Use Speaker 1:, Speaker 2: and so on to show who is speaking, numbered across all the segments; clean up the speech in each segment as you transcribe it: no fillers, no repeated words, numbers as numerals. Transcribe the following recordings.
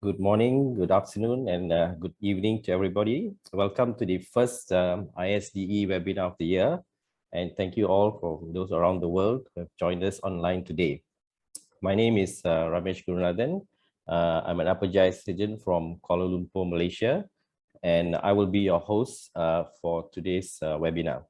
Speaker 1: Good morning, good afternoon, and good evening to everybody. Welcome to the first ISDE webinar of the year. And thank you all for those around the world who have joined us online today. My name is Ramesh Gurunathan. I'm an upper GI surgeon from Kuala Lumpur, Malaysia, and I will be your host for today's webinar.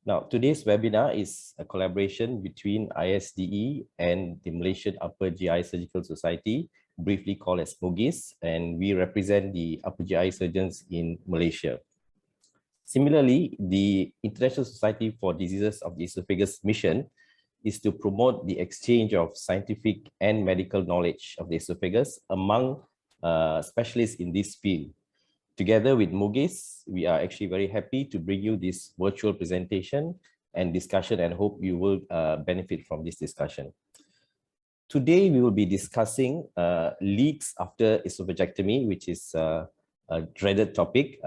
Speaker 1: Now, today's webinar is a collaboration between ISDE and the Malaysian Upper GI Surgical Society, briefly called as MUGIS, and we represent the upper GI surgeons in Malaysia. Similarly, the International Society for Diseases of the Esophagus mission is to promote the exchange of scientific and medical knowledge of the esophagus among specialists in this field. Together with MUGIS, we are actually very happy to bring you this virtual presentation and discussion, and hope you will benefit from this discussion. Today, we will be discussing leaks after esophagectomy, which is a dreaded topic,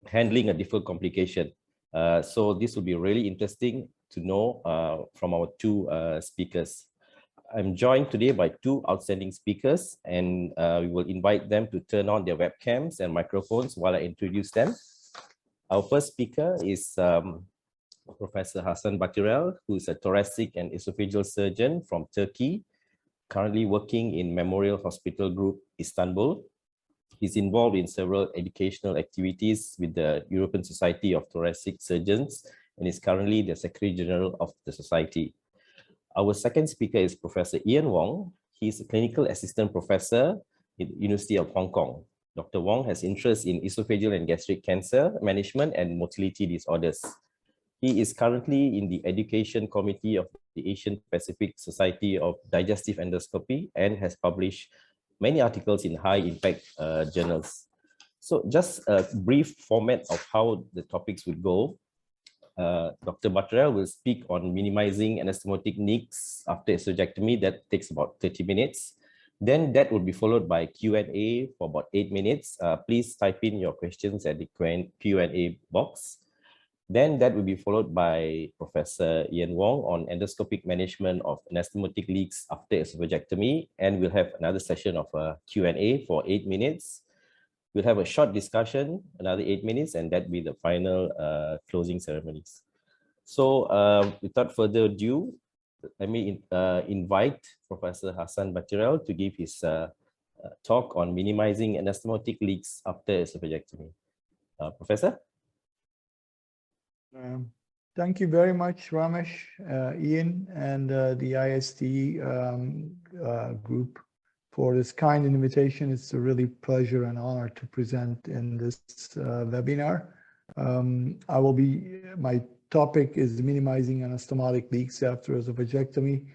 Speaker 1: handling a difficult complication. So this will be really interesting to know from our two speakers. I'm joined today by two outstanding speakers, and we will invite them to turn on their webcams and microphones while I introduce them. Our first speaker is Professor Hasan Batirel, who is a thoracic and esophageal surgeon from Turkey, currently working in Memorial Hospital Group, Istanbul. He's involved in several educational activities with the European Society of Thoracic Surgeons and is currently the Secretary General of the Society. Our second speaker is Professor Ian Wong. He's a clinical assistant professor at the University of Hong Kong. Dr. Wong has interest in esophageal and gastric cancer management and motility disorders. He is currently in the education committee of the Asian Pacific Society of Digestive Endoscopy and has published many articles in high-impact journals. So just a brief format of how the topics would go. Dr. Batirel will speak on minimizing anastomotic leaks after esophagectomy. That takes about 30 minutes. Then that will be followed by Q&A for about 8 minutes. Please type in your questions at the Q&A box. Then that will be followed by Professor Ian Wong on endoscopic management of anastomotic leaks after esophagectomy. And we'll have another session of a Q&A for 8 minutes. We'll have a short discussion, another 8 minutes, and that will be the final closing ceremonies. So without further ado, let me invite Professor Hasan Batirel to give his talk on minimizing anastomotic leaks after esophagectomy. Professor?
Speaker 2: Thank you very much, Ramesh, Ian, and the ISDE group for this kind invitation. It's a really pleasure and honor to present in this webinar. My topic is minimizing anastomotic leaks after esophagectomy.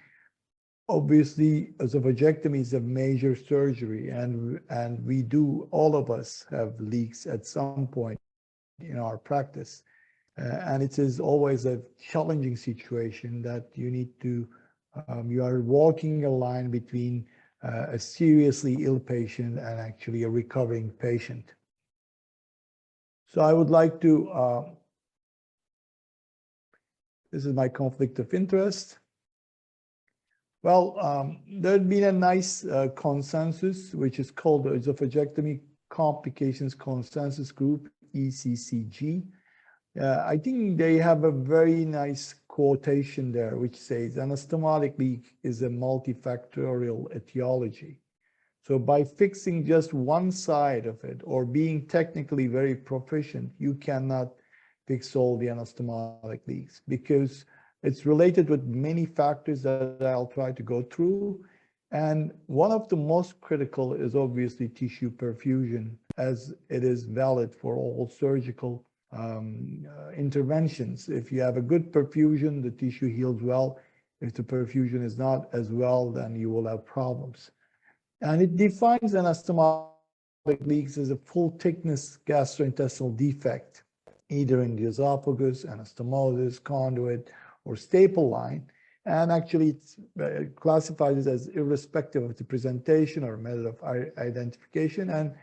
Speaker 2: Obviously, esophagectomy is a major surgery, and we do, all of us have leaks at some point in our practice. And it is always a challenging situation that you need to, you are walking a line between a seriously ill patient and actually a recovering patient. So I would like to, this is my conflict of interest. Well, there's been a nice consensus, which is called the Esophagectomy Complications Consensus Group, ECCG. I think they have a very nice quotation there, which says anastomotic leak is a multifactorial etiology. So by fixing just one side of it or being technically very proficient, you cannot fix all the anastomotic leaks because it's related with many factors that I'll try to go through. And one of the most critical is obviously tissue perfusion, as it is valid for all surgical interventions. If you have a good perfusion, the tissue heals well. If the perfusion is not as well, then you will have problems. And it defines anastomotic leaks as a full thickness gastrointestinal defect, either in the esophagus, anastomosis, conduit, or staple line. And actually, it's classified as irrespective of the presentation or method of identification. And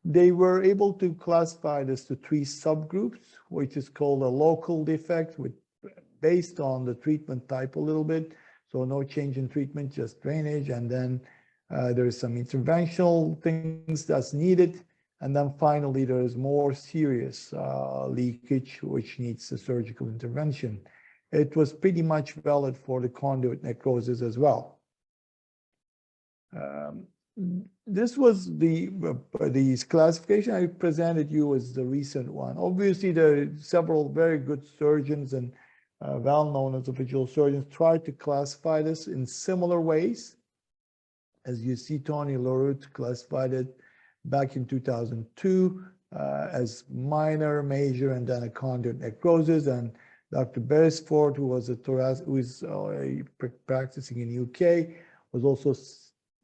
Speaker 2: they were able to classify this to 3 subgroups, which is called a local defect, based on the treatment type a little bit. So no change in treatment, just drainage, and then There is some interventional things that's needed. And then finally, there is more serious leakage, which needs a surgical intervention. It was pretty much valid for the conduit necrosis as well. This was the classification I presented you as the recent one. Obviously, there are several very good surgeons and well-known esophageal surgeons tried to classify this in similar ways. As you see, Tony Leroux classified it back in 2002 as minor, major, and then a conduit necrosis. And Dr. Beresford, who was who is practicing in UK, was also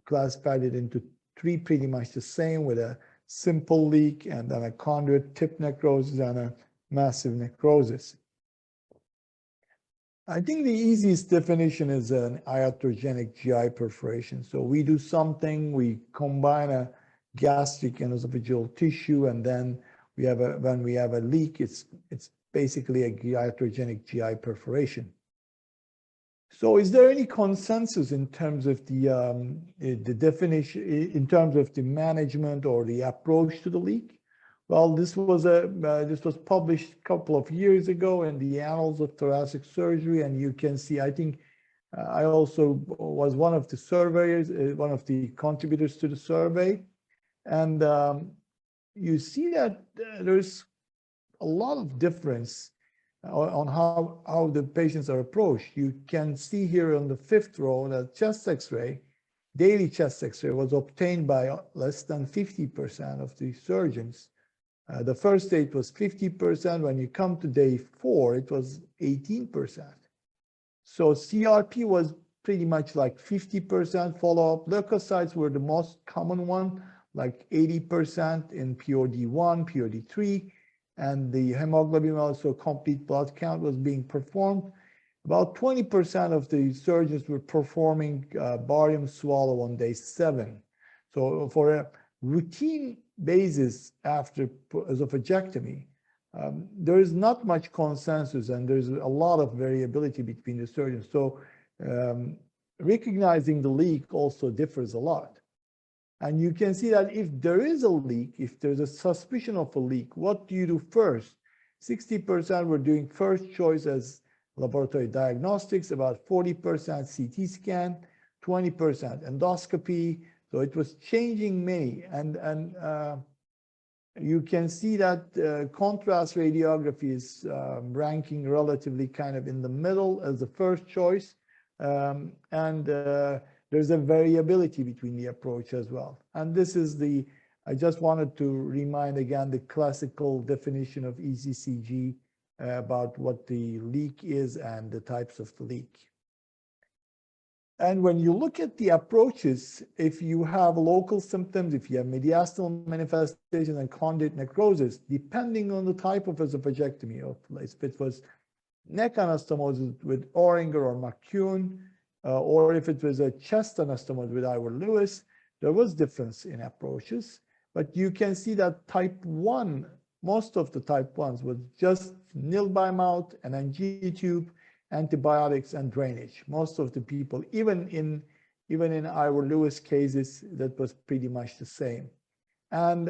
Speaker 2: classified it into three pretty much the same, with a simple leak and then a conduit tip necrosis and a massive necrosis. I think the easiest definition is an iatrogenic GI perforation. So we do something, we combine a gastric and esophageal tissue, and then we have when we have a leak, it's basically a iatrogenic GI perforation. So is there any consensus in terms of the definition, in terms of the management or the approach to the leak? Well, this was published a couple of years ago in the Annals of Thoracic Surgery, and you can see, I think I also was one of the surveyors, one of the contributors to the survey, and you see that there's a lot of difference on how the patients are approached. You can see here on the 5th row that chest X-ray, daily chest X-ray, was obtained by less than 50% of the surgeons. The first day it was 50%. When you come to day 4, it was 18%. So CRP was pretty much like 50% follow-up. Leukocytes were the most common one, like 80% in POD1, POD3, and the hemoglobin, also complete blood count, was being performed. About 20% of the surgeons were performing barium swallow on day 7. So for a routine basis after esophagectomy, there is not much consensus, and there's a lot of variability between the surgeons. So recognizing the leak also differs a lot. And you can see that if there is a leak, if there's a suspicion of a leak, what do you do first? 60% were doing first choice as laboratory diagnostics, about 40% CT scan, 20% endoscopy. So it was changing many. And you can see that contrast radiography is ranking relatively kind of in the middle as the first choice. There's a variability between the approach as well. And this is I just wanted to remind again the classical definition of ECCG about what the leak is and the types of the leak. And when you look at the approaches, if you have local symptoms, if you have mediastinal manifestation and conduit necrosis, depending on the type of esophagectomy, if it was neck anastomosis with Oringer or McCune, or if it was a chest anastomosis with Ivor-Lewis, there was difference in approaches. But you can see that type 1, most of the type 1s was just nil by mouth, an NG tube, antibiotics, and drainage. Most of the people, even in Ivor-Lewis cases, that was pretty much the same. And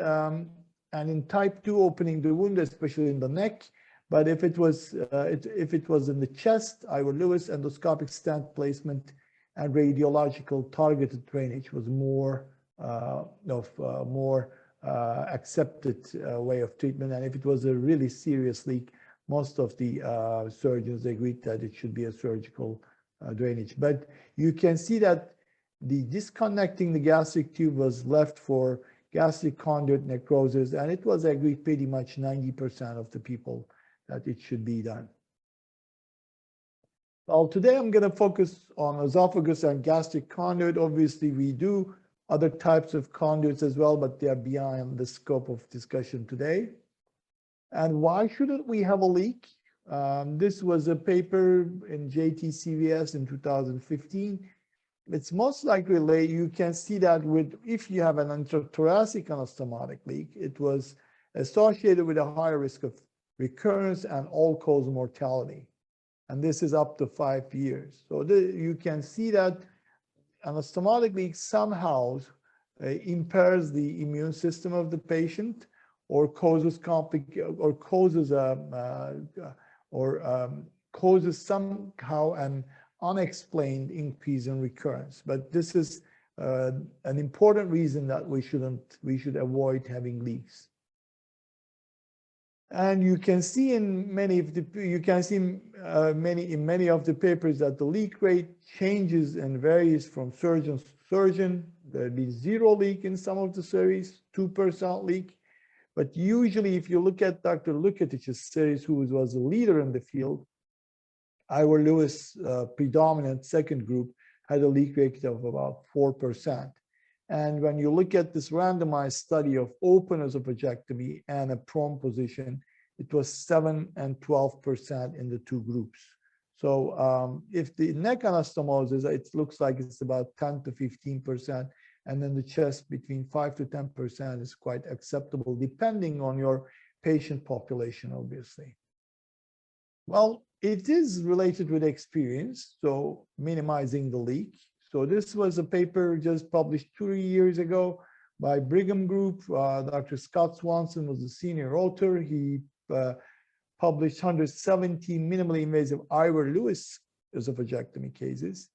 Speaker 2: in type 2, opening the wound, especially in the neck. But if it was in the chest, Ivor-Lewis, endoscopic stent placement and radiological targeted drainage was more accepted way of treatment. And if it was a really serious leak, most of the surgeons agreed that it should be a surgical drainage. But you can see that the disconnecting the gastric tube was left for gastric conduit necrosis, and it was agreed pretty much 90% of the people that it should be done. Well, today I'm going to focus on esophagus and gastric conduit. Obviously, we do other types of conduits as well, but they are beyond the scope of discussion today. And why shouldn't we have a leak? This was a paper in JTCVS in 2015. It's most likely, you can see that if you have an intrathoracic anastomotic leak, it was associated with a higher risk of recurrence and all-cause mortality. And this is up to 5 years. So you can see that anastomotic leak somehow impairs the immune system of the patient, or causes causes somehow an unexplained increase in recurrence. But this is an important reason that we should avoid having leaks. And you can see in many of the many of the papers that the leak rate changes and varies from surgeon to surgeon. There'll be 0 leak in some of the series, 2% leak. But usually, if you look at Dr. Lukatich's series, who was a leader in the field, Ivor Lewis predominant second group had a leak rate of about 4%. And when you look at this randomized study of open esophagectomy and a prone position, it was 7 and 12% in the 2 groups. So if the neck anastomosis, it looks like it's about 10 to 15%, and then the chest between 5 to 10% is quite acceptable, depending on your patient population, obviously. Well, it is related with experience, so minimizing the leak. So this was a paper just published 2 years ago by Brigham Group. Dr. Scott Swanson was the senior author. He published 170 minimally invasive Ivor Lewis esophagectomy cases.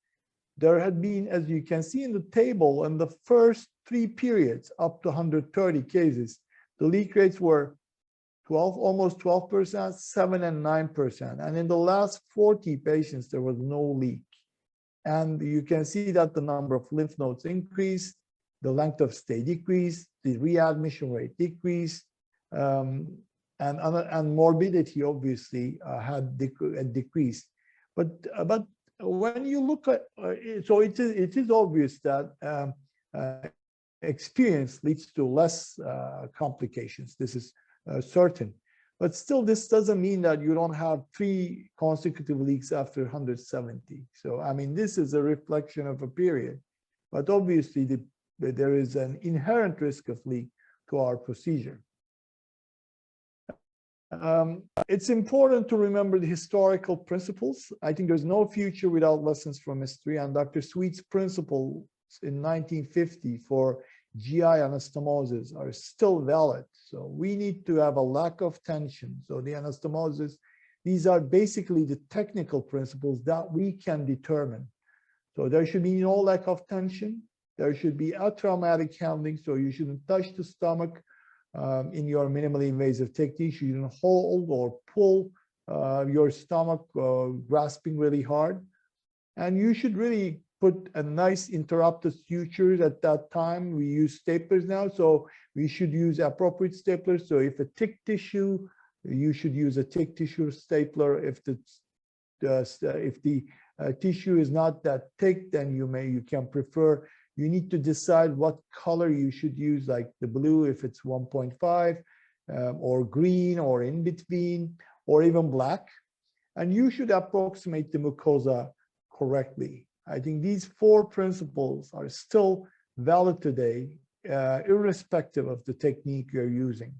Speaker 2: There had been, as you can see in the table, in the first 3 periods, up to 130 cases, the leak rates were almost 12%, 7 and 9%. And in the last 40 patients, there was no leak. And you can see that the number of lymph nodes increased, the length of stay decreased, the readmission rate decreased, and morbidity obviously had decreased. But when you look at, so it is obvious that experience leads to less complications. This is certain. But still, this doesn't mean that you don't have 3 consecutive leaks after 170. So, I mean, this is a reflection of a period. But obviously, there is an inherent risk of leak to our procedure. It's important to remember the historical principles. I think there's no future without lessons from history. And Dr. Sweet's principles in 1950 for GI anastomosis are still valid. So we need to have a lack of tension. So the anastomosis, these are basically the technical principles that we can determine. So there should be no lack of tension. There should be atraumatic handling. So you shouldn't touch the stomach in your minimally invasive technique. You shouldn't hold or pull your stomach, grasping really hard. And you should really put a nice interrupted sutures at that time. We use staplers now, so we should use appropriate staplers. So if a thick tissue, you should use a thick tissue stapler. If the tissue is not that thick, then you can prefer. You need to decide what color you should use, like the blue if it's 1.5, or green, or in between, or even black. And you should approximate the mucosa correctly. I think these 4 principles are still valid today, irrespective of the technique you're using.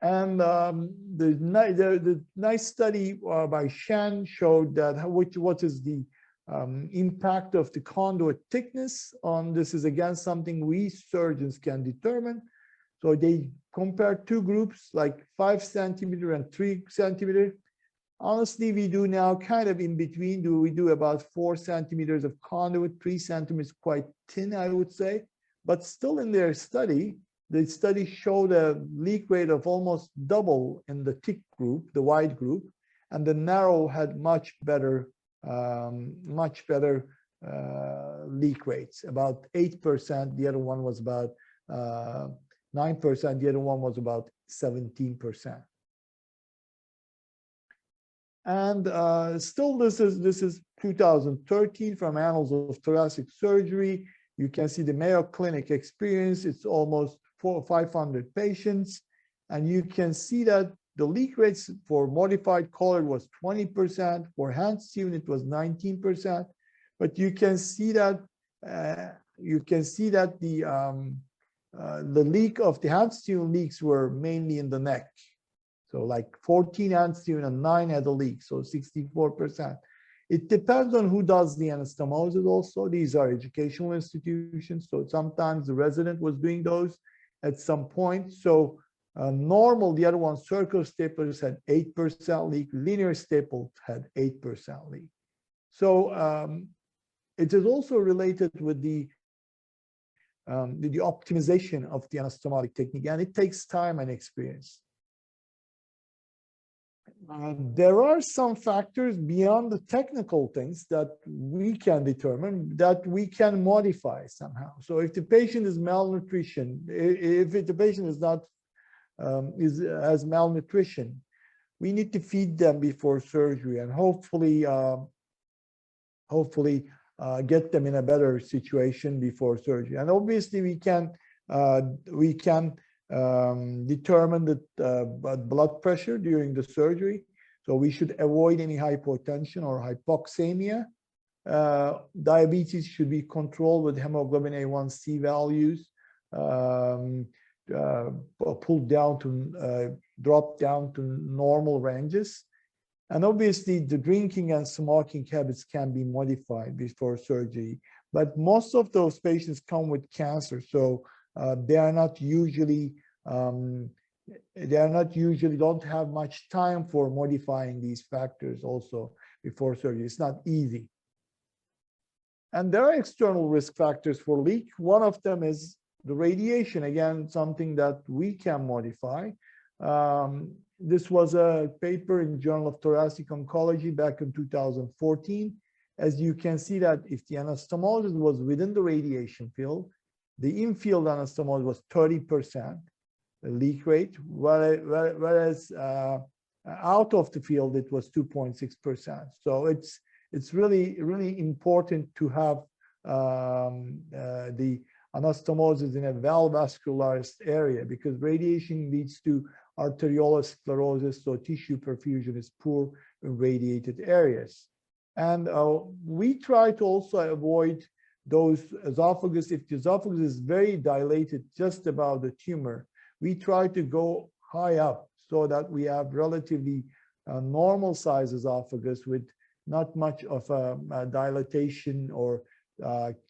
Speaker 2: And the nice study by Shan showed that what is the impact of the conduit thickness on this is again something we surgeons can determine. So they compared 2 groups, like 5 centimeter and 3 centimeter. Honestly, we do now kind of in between. We do about 4 centimeters of conduit, 3 centimeters quite thin, I would say. But still in their study, the study showed a leak rate of almost double in the thick group, the wide group, and the narrow had much better leak rates, about 8%. The other one was about 9%. The other one was about 17%. And still, this is 2013 from Annals of Thoracic Surgery. You can see the Mayo Clinic experience. It's almost 400 or 500 patients, and you can see that the leak rates for modified color was 20%. For Hans-Steven, it was 19%. But you can see that the leak of the Hans-Steven leaks were mainly in the neck. So like 14 Hans-Steven and 9 had a leak, so 64%. It depends on who does the anastomosis also. These are educational institutions, so sometimes the resident was doing those at some point. So normal, the other one, circular staplers had 8% leak, linear staples had 8% leak. So it is also related with the optimization of the anastomotic technique, and it takes time and experience. There are some factors beyond the technical things that we can determine, that we can modify somehow. So if the patient is malnutrition, if the patient is not has malnutrition, we need to feed them before surgery, and hopefully get them in a better situation before surgery. And obviously we can determine the blood pressure during the surgery. So we should avoid any hypotension or hypoxemia. Diabetes should be controlled with hemoglobin A1C values, pulled down to, drop down to normal ranges. And obviously the drinking and smoking habits can be modified before surgery. But most of those patients come with cancer, so they are not usually don't have much time for modifying these factors also before surgery. It's not easy. And there are external risk factors for leak. One of them is the radiation, again, something that we can modify. This was a paper in Journal of Thoracic Oncology back in 2014. As you can see that if the anastomosis was within the radiation field, the in-field anastomosis was 30%, the leak rate, whereas out of the field, it was 2.6%. So it's really important to have the anastomosis in a valvascularized area, because radiation leads to arteriolosclerosis, so tissue perfusion is poor in radiated areas. And we try to also avoid those esophagus. If the esophagus is very dilated, just above the tumor, we try to go high up so that we have relatively normal size esophagus with not much of a dilatation or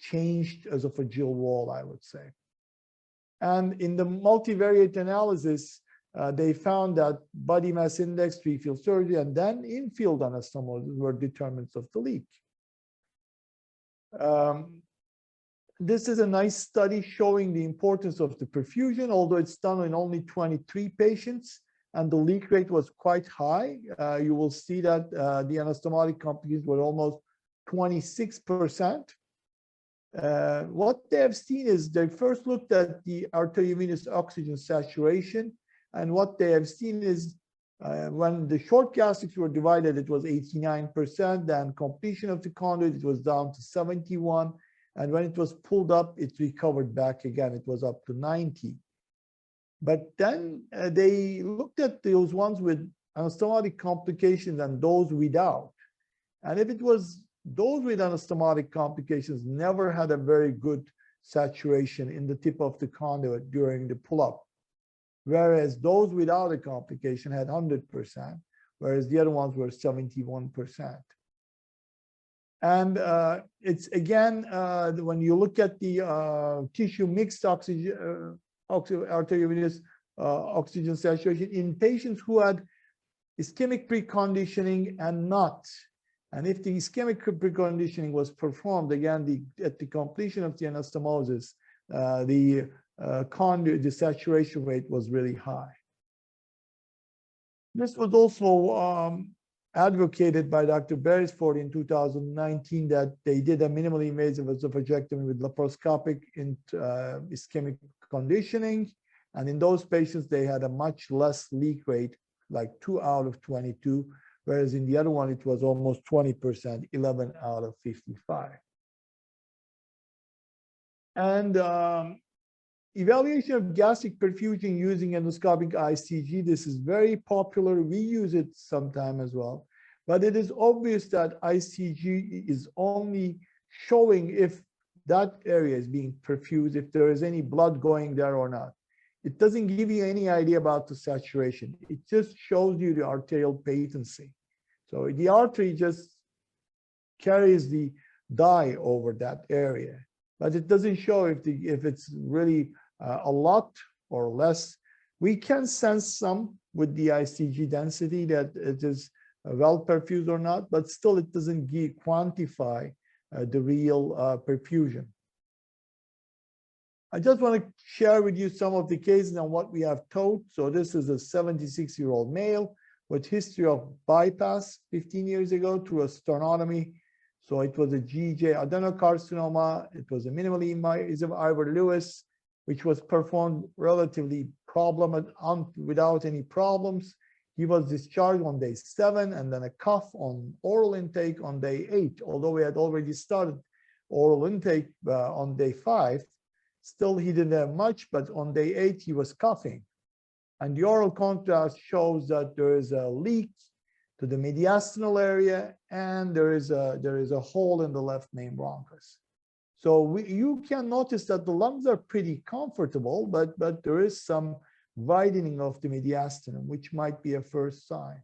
Speaker 2: changed esophageal wall, I would say. And in the multivariate analysis, they found that body mass index, three-field surgery, and then in-field anastomosis were determinants of the leak. This is a nice study showing the importance of the perfusion, although it's done in only 23 patients, and the leak rate was quite high. You will see that the anastomotic complications were almost 26%. What they have seen is they first looked at the arteriovenous oxygen saturation, and what they have seen is when the short gastrics were divided, it was 89%, then completion of the conduit, it was down to 71%, and when it was pulled up, it recovered back again, it was up to 90%. But then they looked at those ones with anastomotic complications and those without. And if it was those with anastomotic complications never had a very good saturation in the tip of the conduit during the pull-up, whereas those without a complication had 100%, whereas the other ones were 71%. And it's again, when you look at the tissue mixed oxygen, arteriovenous oxygen saturation in patients who had ischemic preconditioning and not. And if the ischemic preconditioning was performed, again, at the completion of the anastomosis, the saturation rate was really high. This was also advocated by Dr. Beresford in 2019, that they did a minimally invasive esophagectomy with laparoscopic in ischemic conditioning. And in those patients, they had a much less leak rate, like 2 out of 22, whereas in the other one, it was almost 20%, 11 out of 55. And evaluation of gastric perfusion using endoscopic ICG, this is very popular. We use it sometime as well, but it is obvious that ICG is only showing if that area is being perfused, if there is any blood going there or not. It doesn't give you any idea about the saturation. It just shows you the arterial patency. So the artery just carries the dye over that area, but it doesn't show if it's really a lot or less. We can sense some with the ICG density that it is well perfused or not, but still it doesn't quantify the real perfusion. I just want to share with you some of the cases and what we have taught. So this is a 76-year-old male with history of bypass 15 years ago through a sternotomy. So it was a GJ adenocarcinoma. It was a minimally invasive Ivor Lewis, which was performed relatively without any problems. He was discharged on day 7 and then a cough on oral intake on day 8. Although we had already started oral intake on day 5, still he didn't have much, but on day 8 he was coughing. And the oral contrast shows that there is a leak to the mediastinal area and there is a hole in the left main bronchus. So you can notice that the lungs are pretty comfortable, but there is some widening of the mediastinum, which might be a first sign.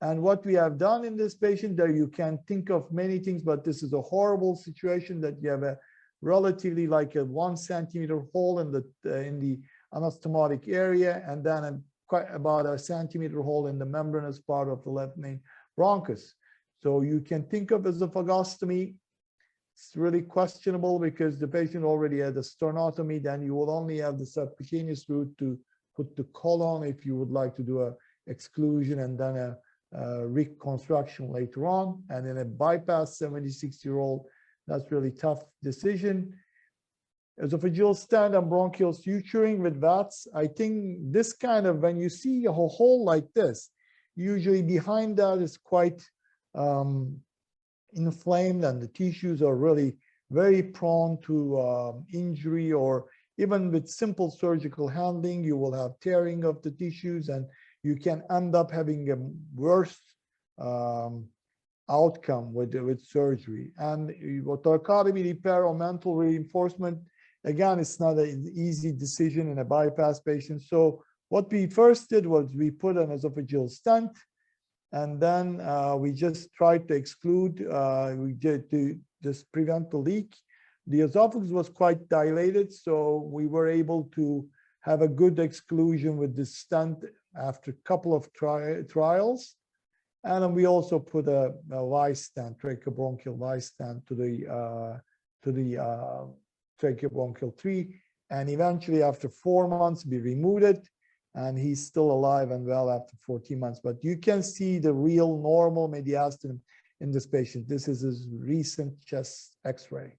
Speaker 2: And what we have done in this patient, there you can think of many things, but this is a horrible situation that you have a relatively like a 1 centimeter hole in the anastomotic area, and then quite about a centimeter hole in the membranous part of the left main bronchus. So you can think of esophagostomy. It's really questionable because the patient already had a sternotomy. Then you will only have the subcutaneous route to put the colon if you would like to do a exclusion and then a reconstruction later on. And in a bypass 76-year-old, that's really tough decision. Esophageal stent and bronchial suturing with VATS. I think this kind of, when you see a hole like this, usually behind that is quite inflamed and the tissues are really very prone to injury, or even with simple surgical handling, you will have tearing of the tissues and you can end up having a worse outcome with surgery. And thoracotomy repair or mental reinforcement, again, it's not an easy decision in a bypass patient. So what we first did was we put an esophageal stent, and then we just tried to exclude, we did to just prevent the leak. The esophagus was quite dilated, so we were able to have a good exclusion with the stent after a couple of trials. And then we also put a Y stent, tracheobronchial Y stent to the tracheobronchial 3. And eventually after 4 months, we removed it. And he's still alive and well after 14 months. But you can see the real normal mediastinum in this patient. This is his recent chest X-ray.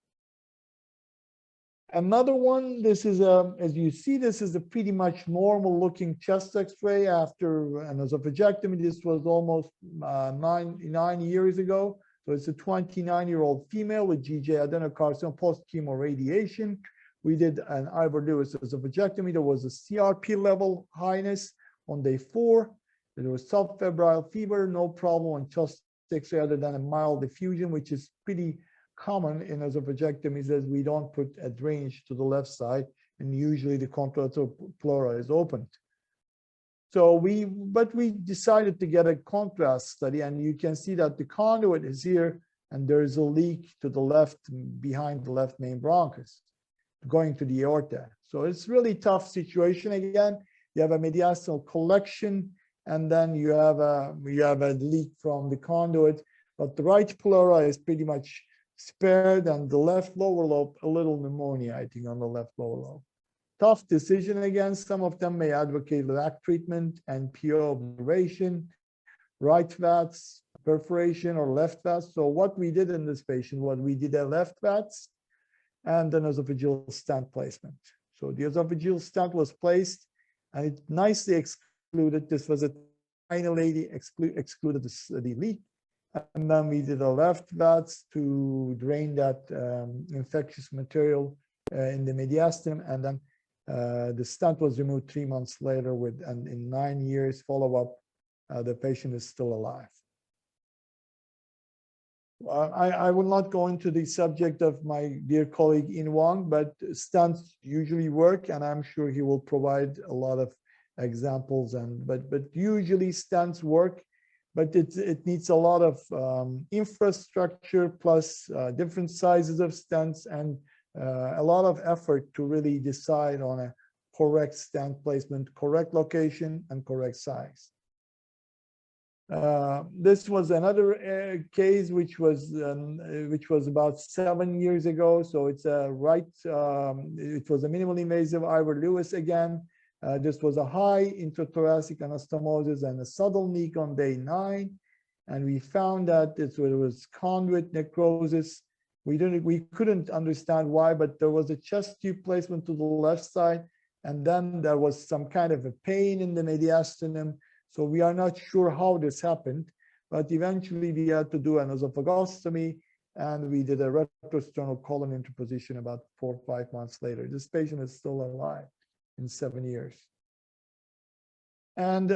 Speaker 2: Another one, this is as you see, this is a pretty much normal looking chest X-ray after an esophagectomy. This was almost 9 years ago. So it's a 29-year-old female with GJ adenocarcinoma post-chemo radiation. We did an Ivor Lewis esophagectomy. There was a CRP level highness on day 4. There was subfebrile fever, no problem on chest X-ray other than a mild diffusion, which is pretty common in esophagectomies, as we don't put a drainage to the left side, and usually the contralateral pleura is opened. So we decided to get a contrast study, and you can see that the conduit is here, and there is a leak to the left behind the left main bronchus, going to the aorta. So it's really tough situation again. You have a mediastinal collection, and then you have a leak from the conduit, but the right pleura is pretty much spared, and the left lower lobe, a little pneumonia, I think, on the left lower lobe. Tough decision again. Some of them may advocate LAC treatment and PO observation, right VATS, perforation, or left VATS. So what we did in this patient, we did a left VATS and an esophageal stent placement. So the esophageal stent was placed, and it nicely excluded. This was a tiny lady, excluded the leak. And then we did a left VATS to drain that infectious material in the mediastinum, and then the stent was removed 3 months later and in 9 years follow-up, the patient is still alive. I will not go into the subject of my dear colleague In Wang, but stents usually work, and I'm sure he will provide a lot of examples. But usually stents work. but it needs a lot of infrastructure plus different sizes of stents and a lot of effort to really decide on a correct stent placement, correct location, and correct size. This was another case which was about 7 years ago. So it's a it was a minimally invasive Ivor Lewis again. This was a high intrathoracic anastomosis and a subtle leak on day 9, and we found that it was conduit necrosis. We couldn't understand why, but there was a chest tube placement to the left side, and then there was some kind of a pain in the mediastinum. So we are not sure how this happened, but eventually we had to do an esophagostomy, and we did a retrosternal colon interposition about 4 or 5 months later. This patient is still alive in 7 years. And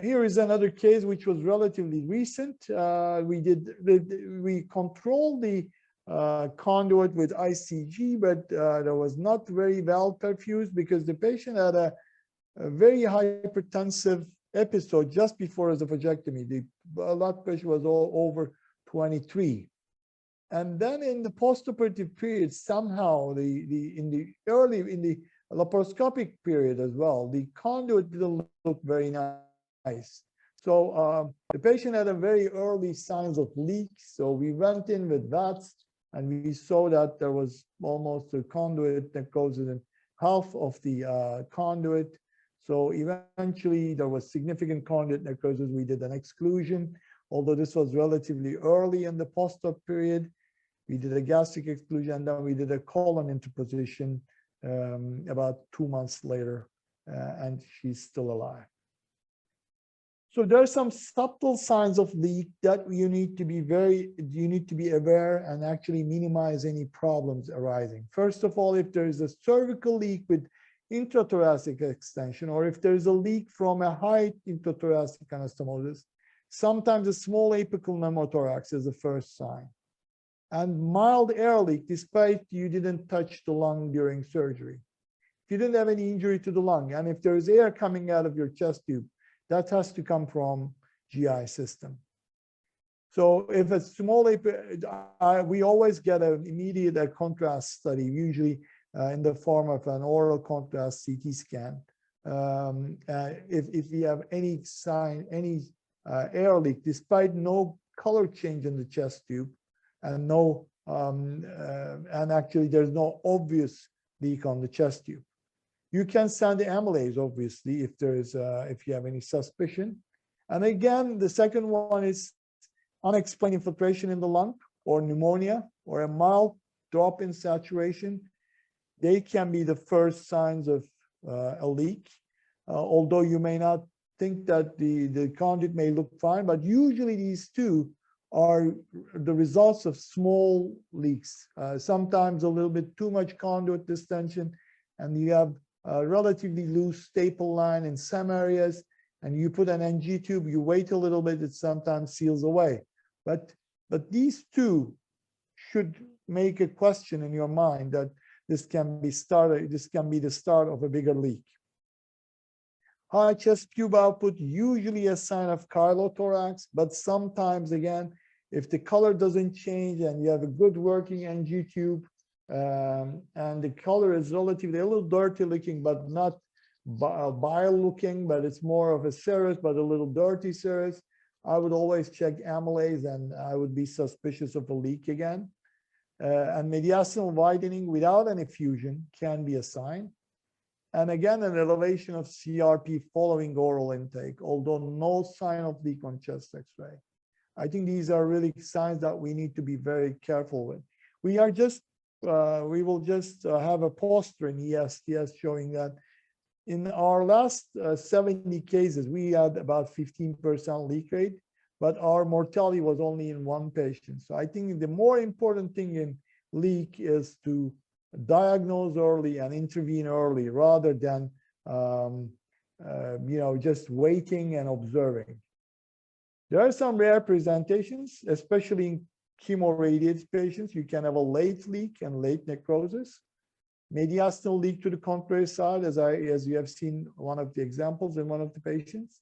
Speaker 2: here is another case which was relatively recent. We controlled the conduit with ICG, but that was not very well perfused because the patient had a very hypertensive episode just before esophagectomy. The blood pressure was all over 23. And then in the postoperative period, somehow in the laparoscopic period as well, the conduit didn't look very nice. So the patient had a very early signs of leak. So we went in with VATS, and we saw that there was almost a conduit necrosis in half of the conduit. So eventually there was significant conduit necrosis. We did an exclusion, although this was relatively early in the post-op period. We did a gastric exclusion, and then we did a colon interposition about 2 months later, and she's still alive. So there are some subtle signs of leak that you need to be aware and actually minimize any problems arising. First of all, if there is a cervical leak with intrathoracic extension, or if there's a leak from a high intrathoracic anastomosis, sometimes a small apical pneumothorax is the first sign. And mild air leak, despite you didn't touch the lung during surgery. If you didn't have any injury to the lung, and if there's air coming out of your chest tube, that has to come from GI system. So if it's small, we always get an immediate contrast study, usually in the form of an oral contrast CT scan. If we have any sign, any air leak, despite no color change in the chest tube, and and actually there's no obvious leak on the chest tube. You can send the amylase, obviously, if you have any suspicion. And again, the second one is unexplained infiltration in the lung, or pneumonia, or a mild drop in saturation. They can be the first signs of a leak, although you may not think that the conduit may look fine, but usually these two are the results of small leaks. Sometimes a little bit too much conduit distension, and you have a relatively loose staple line in some areas, and you put an NG tube, you wait a little bit, it sometimes seals away. But these two should make a question in your mind that this can be the start of a bigger leak. High chest tube output, usually a sign of chylothorax, but sometimes again, if the color doesn't change and you have a good working NG tube, and the color is relatively a little dirty looking, but not bile looking, but it's more of a serous, but a little dirty serous, I would always check amylase, and I would be suspicious of a leak again. And mediastinal widening without an effusion can be a sign. And again, an elevation of CRP following oral intake, although no sign of leak on chest X-ray. I think these are really signs that we need to be very careful with. We will just have a poster in ESTS showing that in our last 70 cases, we had about 15% leak rate, but our mortality was only in 1 patient. So I think the more important thing in leak is to diagnose early and intervene early rather than just waiting and observing. There are some rare presentations, especially in chemoradiated patients. You can have a late leak and late necrosis. Mediastinal leak to the contrary side, as you have seen one of the examples in one of the patients.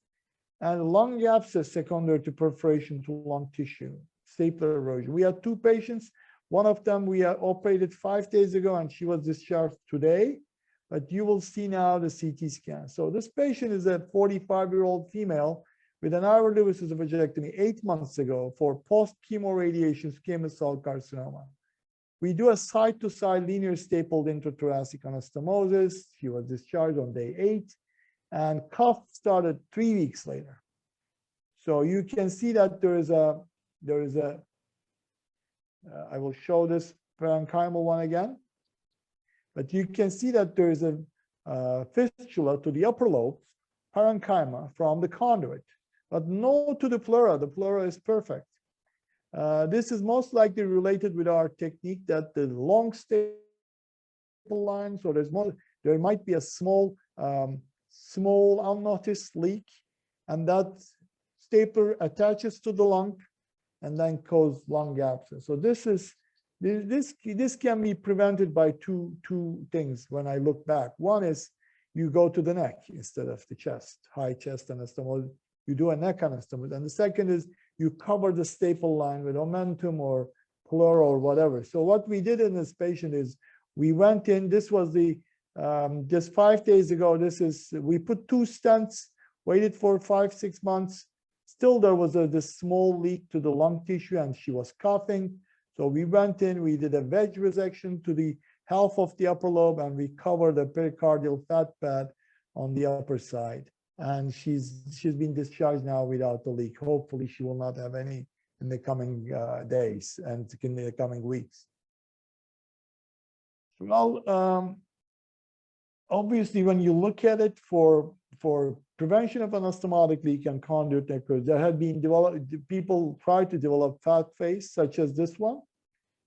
Speaker 2: and lung abscess secondary to perforation to lung tissue, stapler erosion. We had 2 patients. One of them we operated 5 days ago, and she was discharged today. But you will see now the CT scan. So this patient is a 45-year-old female with an aortic esophagectomy 8 months ago for post-chemo radiation squamous cell carcinoma. We do a side-to-side linear stapled intrathoracic anastomosis. She was discharged on day 8, and cough started 3 weeks later. So you can see that there is a I will show this parenchymal one again. But you can see that there is a fistula to the upper lobe, parenchyma from the conduit, but no to the pleura. The pleura is perfect. This is most likely related with our technique that the long staple line, so there might be a small unnoticed leak, and that stapler attaches to the lung and then cause lung abscess. So this can be prevented by two things when I look back. One is you go to the neck instead of the chest, high chest anastomosis. You do a neck anastomosis. And the second is you cover the staple line with omentum or pleura or whatever. So what we did in this patient is we went in, this was just 5 days ago, we put 2 stents, waited for 5-6 months. Still there was this small leak to the lung tissue and she was coughing. So we went in, we did a wedge resection to the half of the upper lobe, and we covered the pericardial fat pad on the upper side. And she's been discharged now without the leak. Hopefully she will not have any in the coming days and in the coming weeks. Well, obviously when you look at it for prevention of anastomotic leak and conduit necrosis, there have been people try to develop fat face, such as this one.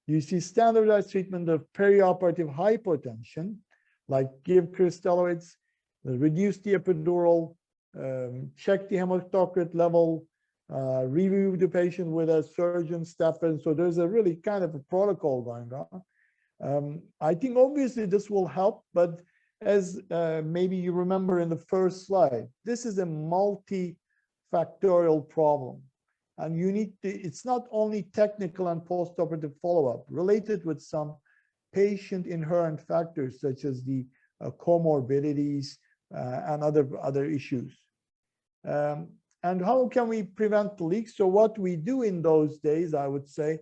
Speaker 2: You see standardized treatment of perioperative hypotension, like give crystalloids, reduce the epidural, check the hematocrit level, review the patient with a surgeon, step in. So there's a really kind of a protocol going on. I think obviously this will help, but as maybe you remember in the first slide, this is a multifactorial problem. And you need to, it's not only technical and postoperative follow-up, related with some patient inherent factors, such as the comorbidities and other issues. And how can we prevent the leaks? So what we do in those days, I would say,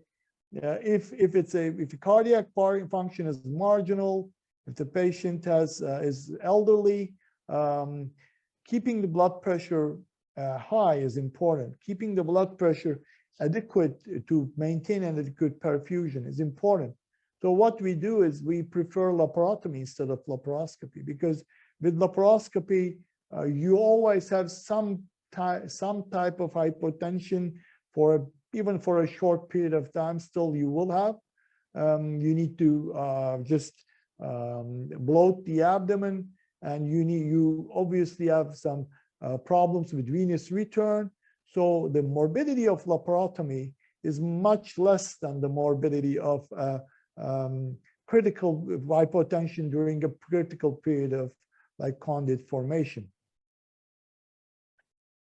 Speaker 2: if the cardiac function is marginal, if the patient is elderly, keeping the blood pressure high is important. Keeping the blood pressure adequate to maintain an adequate perfusion is important. So what we do is we prefer laparotomy instead of laparoscopy, because with laparoscopy, you always have some type of hypotension even for a short period of time. Still, you will have. You need to just bloat the abdomen, and you obviously have some problems with venous return. So the morbidity of laparotomy is much less than the morbidity of critical hypotension during a critical period of like conduit formation.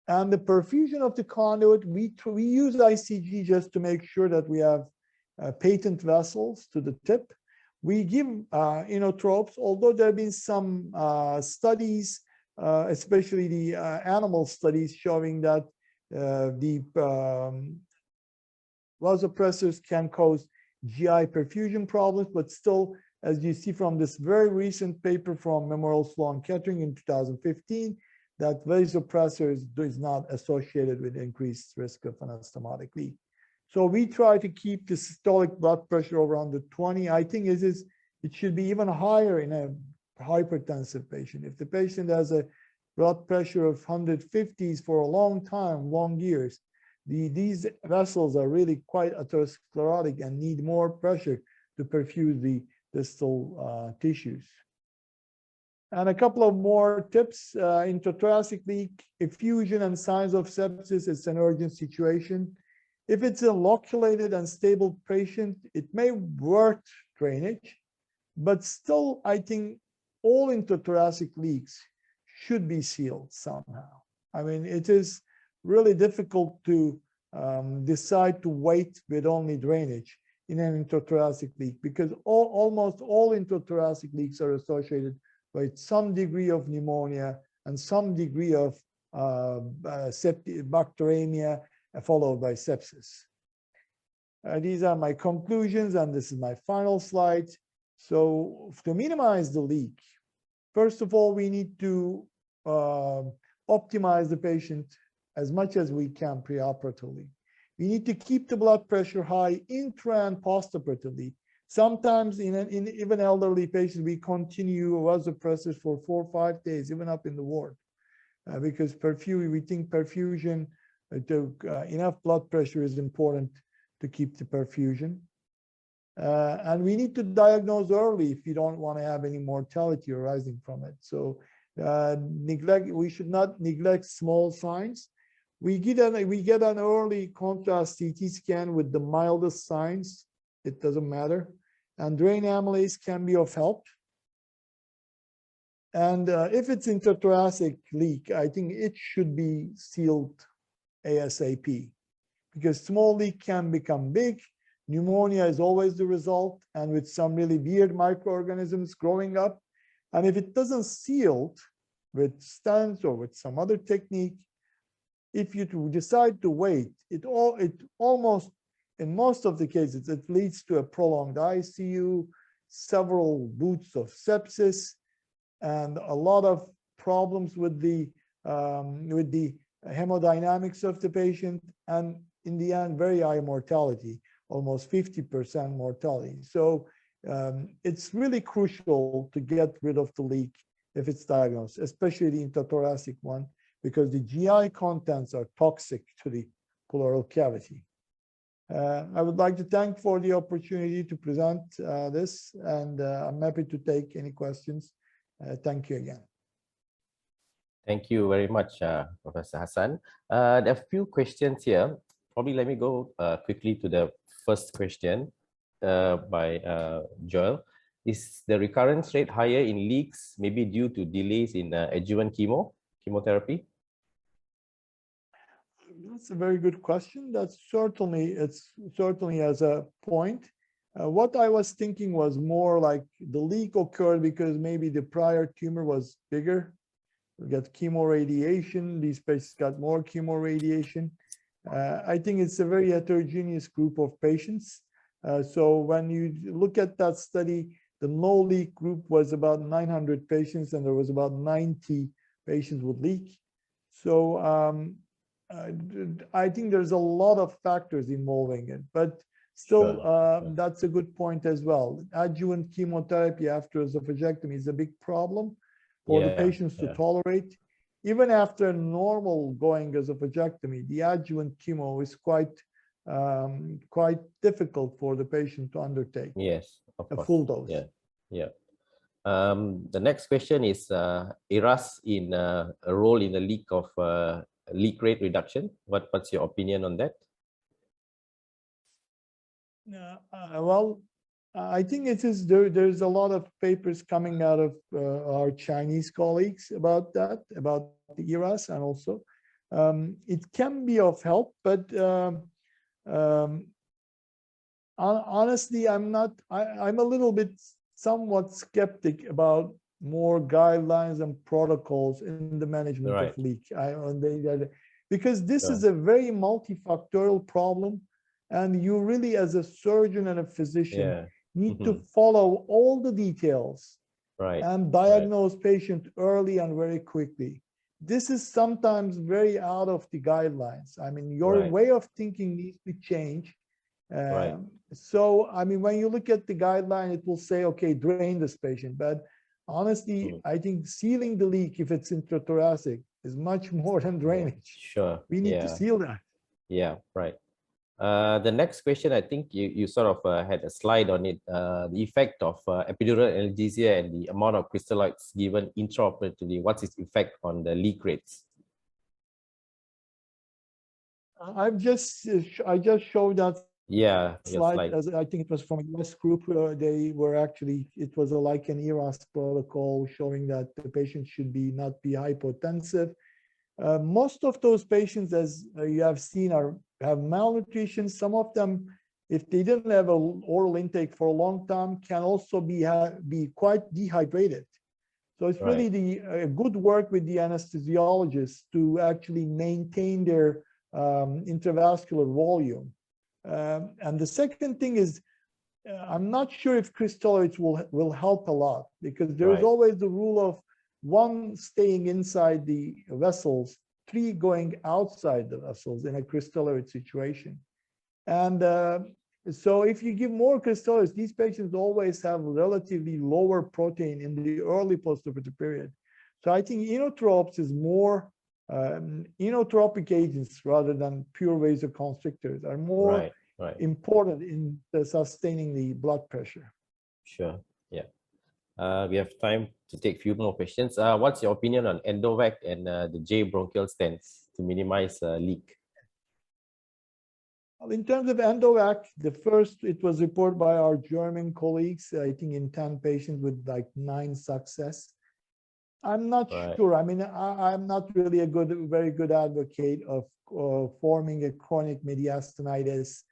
Speaker 2: And the perfusion of the conduit, we use ICG just to make sure that we have patent vessels to the tip. We give inotropes, although there have been some studies, especially the animal studies, showing that the vasopressors can cause GI perfusion problems, but still, as you see from this very recent paper from Memorial Sloan Kettering in 2015, that vasopressors is not associated with increased risk of anastomotic leak. So we try to keep the systolic blood pressure around the 20. I think it should be even higher in a hypertensive patient. If the patient has a blood pressure of 150s for a long time, long years, these vessels are really quite atherosclerotic and need more pressure to perfuse the distal tissues. And a couple of more tips. Intrathoracic leak, effusion, and signs of sepsis. It's an urgent situation. If it's a loculated and stable patient, it may work drainage, but still, I think all intrathoracic leaks should be sealed somehow. I mean, it is really difficult to decide to wait with only drainage in an intrathoracic leak, because almost all intrathoracic leaks are associated with some degree of pneumonia and some degree of bacteremia, followed by sepsis. These are my conclusions, and this is my final slide. So to minimize the leak, first of all, we need to optimize the patient as much as we can preoperatively. We need to keep the blood pressure high intra and postoperatively. Sometimes in even elderly patients, we continue vasopressors for 4 or 5 days, even up in the ward, because we think perfusion, enough blood pressure is important to keep the perfusion. And we need to diagnose early if you don't want to have any mortality arising from it. So we should not neglect small signs. We get an early contrast CT scan with the mildest signs. It doesn't matter. And drain amylase can be of help. And if it's intrathoracic leak, I think it should be sealed ASAP, because small leak can become big. Pneumonia is always the result, and with some really weird microorganisms growing up. And if it doesn't seal with stents or with some other technique, if you decide to wait, it almost, in most of the cases, it leads to a prolonged ICU, several bouts of sepsis, and a lot of problems with the hemodynamics of the patient, and in the end, very high mortality, almost 50% mortality. So it's really crucial to get rid of the leak if it's diagnosed, especially the intrathoracic one, because the GI contents are toxic to the pleural cavity. I would like to thank for the opportunity to present this, and I'm happy to take any questions. Thank you again.
Speaker 1: Thank you very much, Professor Hasan. There are a few questions here. Probably let me go quickly to the first question by Joel. Is the recurrence rate higher in leaks, maybe due to delays in adjuvant chemotherapy?
Speaker 2: That's a very good question. It's certainly has a point. What I was thinking was more like the leak occurred because maybe the prior tumor was bigger. We got chemoradiation. These patients got more chemoradiation. I think it's a very heterogeneous group of patients. So when you look at that study, the no leak group was about 900 patients, and there was about 90 patients with leak. So I think there's a lot of factors involving it, but still, that's a good point as well. Adjuvant chemotherapy after esophagectomy is a big problem for the patients to tolerate. Even after normal going esophagectomy, the adjuvant chemo is quite difficult for the patient to undertake.
Speaker 1: Yes, of course.
Speaker 2: A full dose.
Speaker 1: Yeah. The next question is ERAS in a role in the leak rate reduction. What's your opinion on that?
Speaker 2: Well, I think it is there's a lot of papers coming out of our Chinese colleagues about that, about the ERAS, and also it can be of help, but honestly, I'm a little bit somewhat skeptic about more guidelines and protocols in the management of leak. Because this is a very multifactorial problem, and you really, as a surgeon and a physician, need to follow all the details and diagnose patient early and very quickly. This is sometimes very out of the guidelines. I mean, your way of thinking needs to change. So, I mean, when you look at the guideline, it will say, okay, drain this patient. But honestly, I think sealing the leak, if it's intrathoracic, is much more than drainage.
Speaker 1: Sure.
Speaker 2: We need to seal that.
Speaker 1: Yeah, right. The next question, I think you sort of had a slide on it, the effect of epidural analgesia and the amount of crystalloids given intraoperatively. What's its effect on the leak rates?
Speaker 2: I just showed that slide, as I think it was from a US group. They were actually, it was like an ERAS protocol showing that the patient should not be hypotensive. Most of those patients, as you have seen, have malnutrition. Some of them, if they didn't have an oral intake for a long time, can also be quite dehydrated. So it's really good work with the anesthesiologist to actually maintain their intravascular volume. And the second thing is, I'm not sure if crystalloids will help a lot, because there's always the rule of 1 staying inside the vessels, 3 going outside the vessels in a crystalloid situation. And so if you give more crystalloids, these patients always have relatively lower protein in the early postoperative period. So I think inotropes is more, inotropic agents rather than pure vasoconstrictors are more important in sustaining the blood pressure.
Speaker 1: Sure, yeah. We have time to take a few more questions. What's your opinion on Endovac and the J bronchial stents to minimize leak?
Speaker 2: Well, in terms of Endovac, it was reported by our German colleagues, I think in 10 patients with like 9 success. I'm not sure. I mean, I'm not really a very good advocate of forming a chronic mediastinitis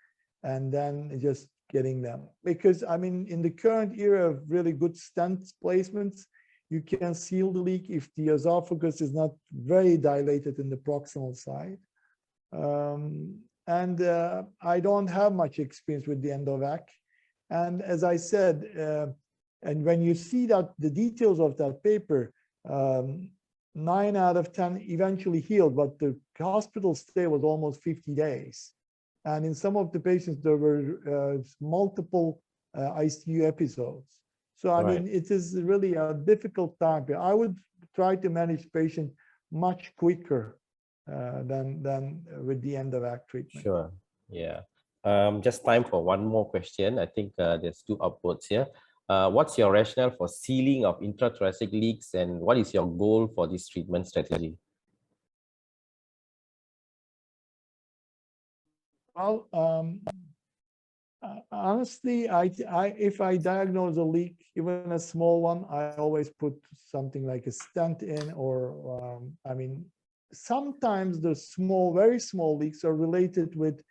Speaker 2: and then just getting them. Because, I mean, in the current era of really good stent placements, you can seal the leak if the esophagus is not very dilated in the proximal side. I don't have much experience with the Endovac. And as I said, and when you see that the details of that paper, 9 out of 10 eventually healed, but the hospital stay was almost 50 days. And in some of the patients, there were multiple ICU episodes. So, I mean, it is really a difficult time. I would try to manage patients much quicker than with the Endovac treatment.
Speaker 1: Sure, yeah. Just time for one more question. I think there's 2 upvotes here. What's your rationale for sealing of intrathoracic leaks, and what is your goal for this treatment strategy?
Speaker 2: Well, honestly, if I diagnose a leak, even a small one, I always put something like a stent in, or I mean, sometimes the very small leaks are related with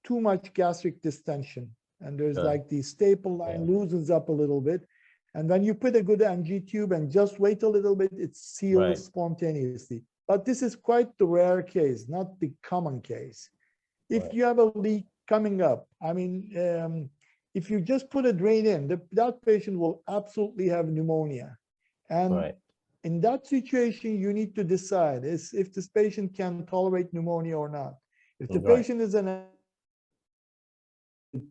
Speaker 2: too much gastric distension. And there's like the staple line loosens up a little bit. And when you put a good NG tube and just wait a little bit, it seals spontaneously. But this is quite the rare case, not the common case. If you have a leak coming up, I mean, if you just put a drain in, that patient will absolutely have pneumonia. And in that situation, you need to decide if this patient can tolerate pneumonia or not. If the patient is in a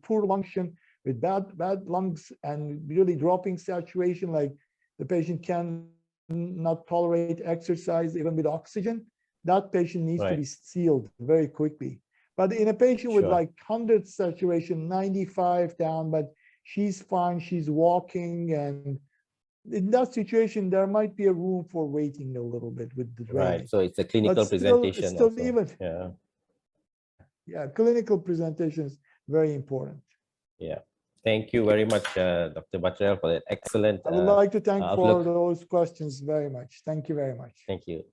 Speaker 2: poor function with bad lungs and really dropping saturation, like the patient can not tolerate exercise even with oxygen, that patient needs to be sealed very quickly. But in a patient with like 100 saturation, 95 down, but she's fine, she's walking, and in that situation, there might be a room for waiting a little bit with the drainage.
Speaker 1: So it's a clinical presentation also.
Speaker 2: Clinical presentation is very important.
Speaker 1: Yeah. Thank you very much, Dr. Batirel, for that excellent.
Speaker 2: I would like to thank for those questions very much. Thank you very much.
Speaker 1: Thank you.